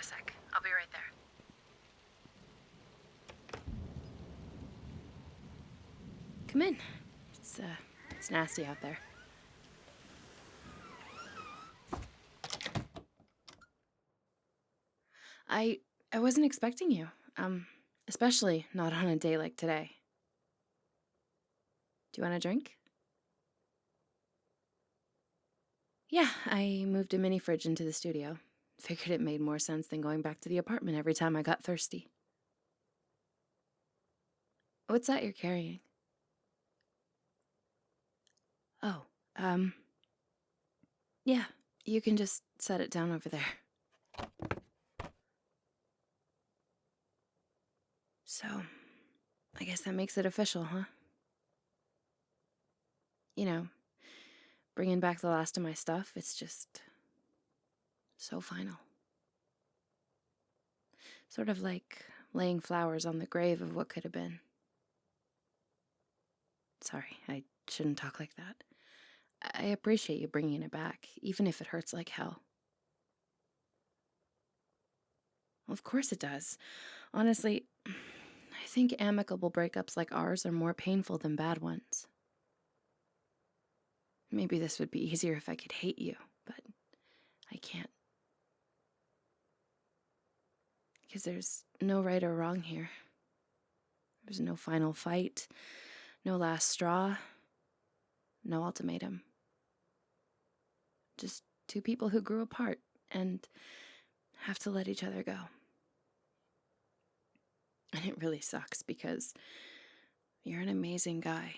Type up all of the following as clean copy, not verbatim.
sec. I'll be right there. Come in. It's nasty out there. I wasn't expecting you. Especially not on a day like today. Do you want a drink? Yeah, I moved a mini fridge into the studio. Figured it made more sense than going back to the apartment every time I got thirsty. What's that you're carrying? Oh, yeah, you can just set it down over there. So, I guess that makes it official, huh? You know, bringing back the last of my stuff, it's just so final. Sort of like laying flowers on the grave of what could have been. Sorry, I shouldn't talk like that. I appreciate you bringing it back, even if it hurts like hell. Of course it does. Honestly, I think amicable breakups like ours are more painful than bad ones. Maybe this would be easier if I could hate you, but I can't. Because there's no right or wrong here. There's no final fight, no last straw, no ultimatum. Just two people who grew apart and have to let each other go. And it really sucks because you're an amazing guy.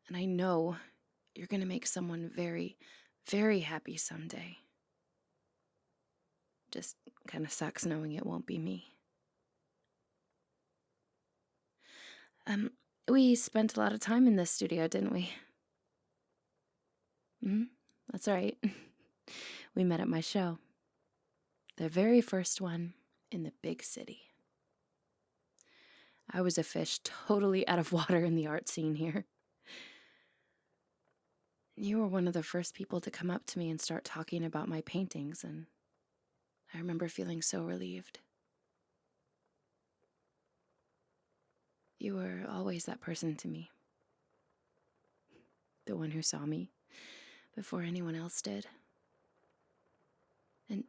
And I know you're going to make someone very, very happy someday. Just kind of sucks knowing it won't be me. We spent a lot of time in this studio, didn't we? That's right. We met at my show. The very first one in the big city. I was a fish totally out of water in the art scene here. You were one of the first people to come up to me and start talking about my paintings, and I remember feeling so relieved. You were always that person to me. The one who saw me before anyone else did. And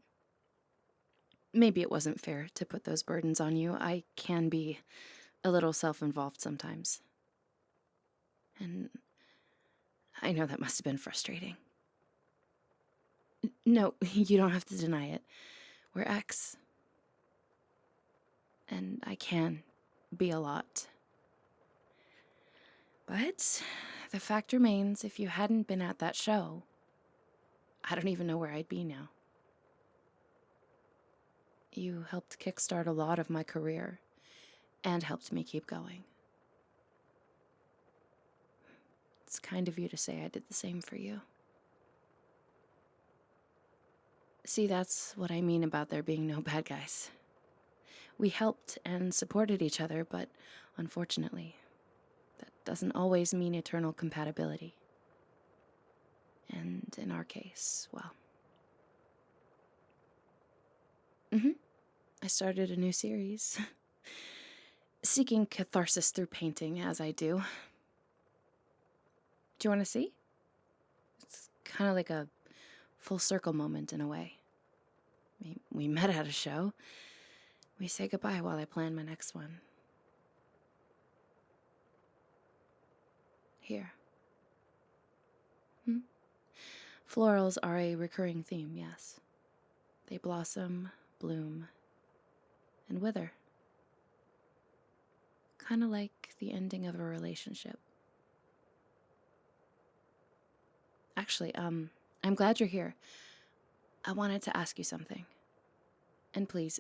maybe it wasn't fair to put those burdens on you. I can be a little self-involved sometimes. And I know that must have been frustrating. No, you don't have to deny it. We're ex. And I can be a lot. But the fact remains, if you hadn't been at that show, I don't even know where I'd be now. You helped kickstart a lot of my career and helped me keep going. It's kind of you to say I did the same for you. See, that's what I mean about there being no bad guys. We helped and supported each other, but unfortunately, that doesn't always mean eternal compatibility. And in our case, well. I started a new series. Seeking catharsis through painting, as I do. Do you want to see? It's kind of like a full circle moment in a way. We met at a show. We say goodbye while I plan my next one. Here. Florals are a recurring theme, yes. They blossom, bloom, and wither. Kind of like the ending of a relationship. Actually, I'm glad you're here. I wanted to ask you something. And please,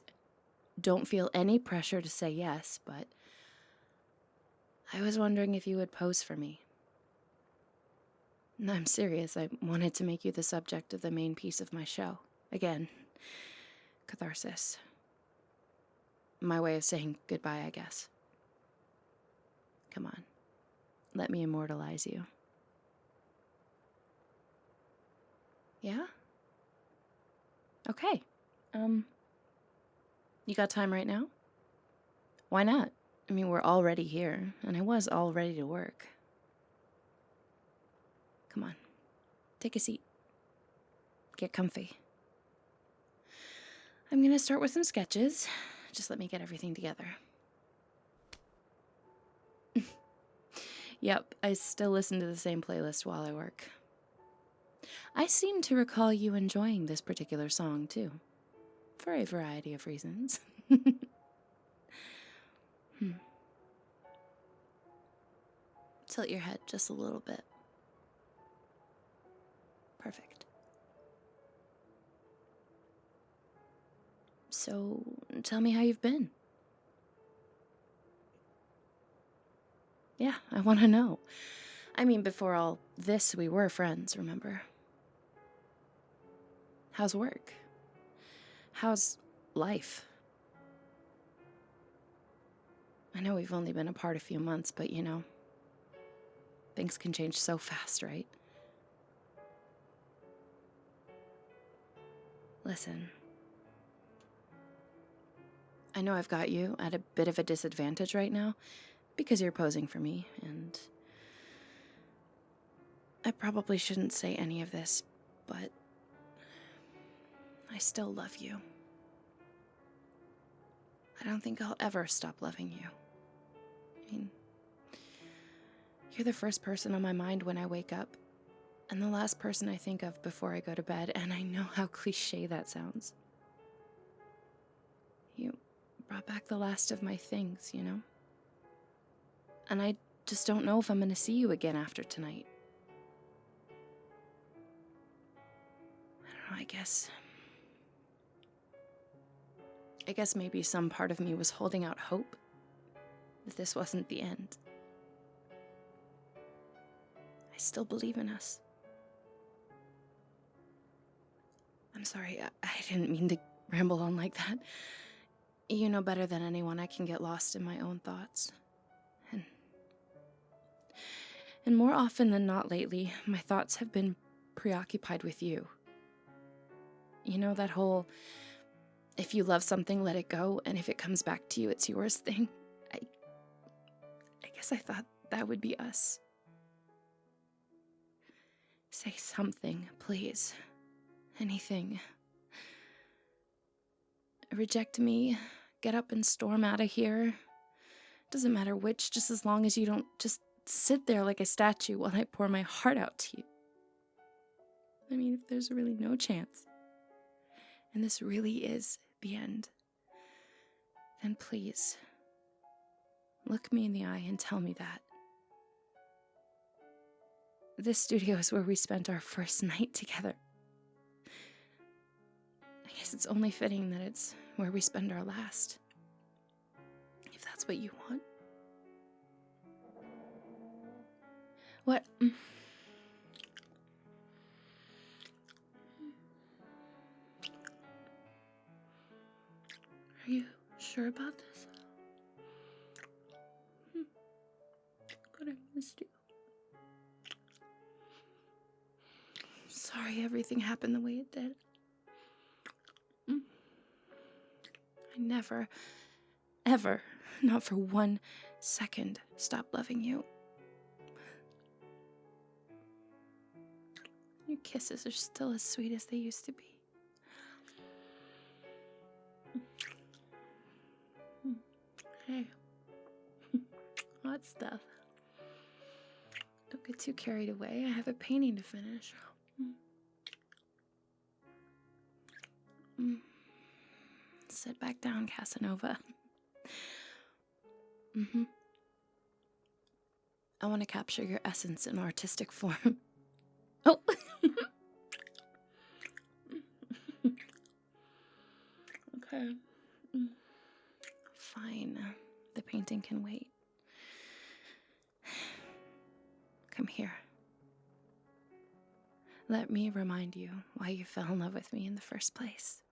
don't feel any pressure to say yes, but I was wondering if you would pose for me. No, I'm serious. I wanted to make you the subject of the main piece of my show. Again, catharsis. My way of saying goodbye, I guess. Come on. Let me immortalize you. Yeah? Okay. You got time right now? Why not? I mean, we're already here, and I was all ready to work. Come on, take a seat. Get comfy. I'm gonna start with some sketches. Just let me get everything together. Yep, I still listen to the same playlist while I work. I seem to recall you enjoying this particular song, too. For a variety of reasons. Tilt your head just a little bit. Perfect. So, tell me how you've been. Yeah, I want to know. I mean, before all this, we were friends, remember? How's work? How's life? I know we've only been apart a few months, but you know, things can change so fast, right? Listen, I know I've got you at a bit of a disadvantage right now because you're posing for me, and I probably shouldn't say any of this, but I still love you. I don't think I'll ever stop loving you. I mean, you're the first person on my mind when I wake up, and the last person I think of before I go to bed, and I know how cliché that sounds. You brought back the last of my things, you know? And I just don't know if I'm gonna see you again after tonight. I don't know, I guess maybe some part of me was holding out hope that this wasn't the end. I still believe in us. I'm sorry, I didn't mean to ramble on like that. You know better than anyone I can get lost in my own thoughts. And more often than not lately, my thoughts have been preoccupied with you. You know that whole, if you love something, let it go, and if it comes back to you, it's yours thing? I guess I thought that would be us. Say something, please. Anything. Reject me, get up and storm out of here. Doesn't matter which, just as long as you don't just sit there like a statue while I pour my heart out to you. I mean, if there's really no chance, and this really is the end, then please, look me in the eye and tell me that. This studio is where we spent our first night together. I guess it's only fitting that it's where we spend our last. If that's what you want. What? Are you sure about this? But I missed you. Sorry everything happened the way it did. I never, ever, not for 1 second, stopped loving you. Your kisses are still as sweet as they used to be. Hey, hot stuff. Don't get too carried away. I have a painting to finish. Sit back down, Casanova. I want to capture your essence in artistic form. Oh! Okay. Fine. The painting can wait. Come here. Let me remind you why you fell in love with me in the first place.